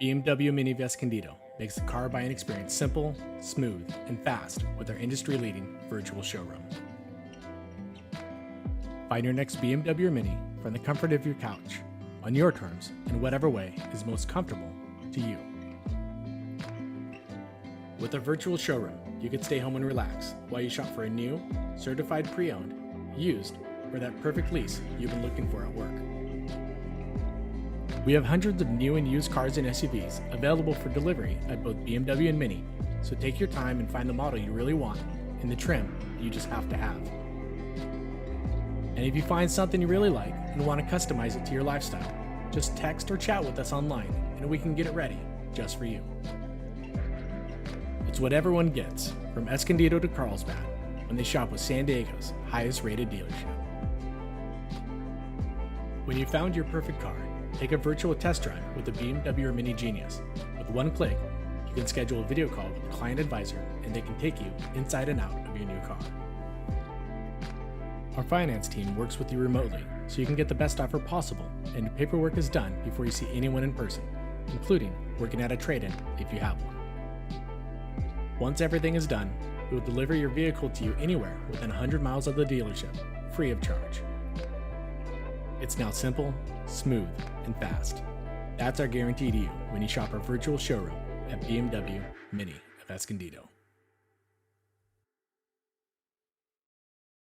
BMW Mini of Escondido makes the car buying experience simple, smooth, and fast with our industry-leading virtual showroom. Find your next BMW or Mini from the comfort of your couch, on your terms, in whatever way is most comfortable to you. With our virtual showroom, you can stay home and relax while you shop for a new, certified pre-owned, used, or that perfect lease you've been looking for at work. We have hundreds of new and used cars and SUVs available for delivery at both BMW and Mini, so take your time and find the model you really want and the trim you just have to have. And if you find something you really like and want to customize it to your lifestyle, just text or chat with us online and we can get it ready just for you. It's what everyone gets, from Escondido to Carlsbad, when they shop with San Diego's highest rated dealership. When you found your perfect car, take a virtual test drive with the BMW or Mini Genius. With one click, you can schedule a video call with a client advisor and they can take you inside and out of your new car. Our finance team works with you remotely so you can get the best offer possible, and your paperwork is done before you see anyone in person, including working at a trade-in if you have one. Once everything is done, we will deliver your vehicle to you anywhere within 100 miles of the dealership, free of charge. It's now simple, smooth, and fast. That's our guarantee to you when you shop our virtual showroom at BMW Mini of Escondido.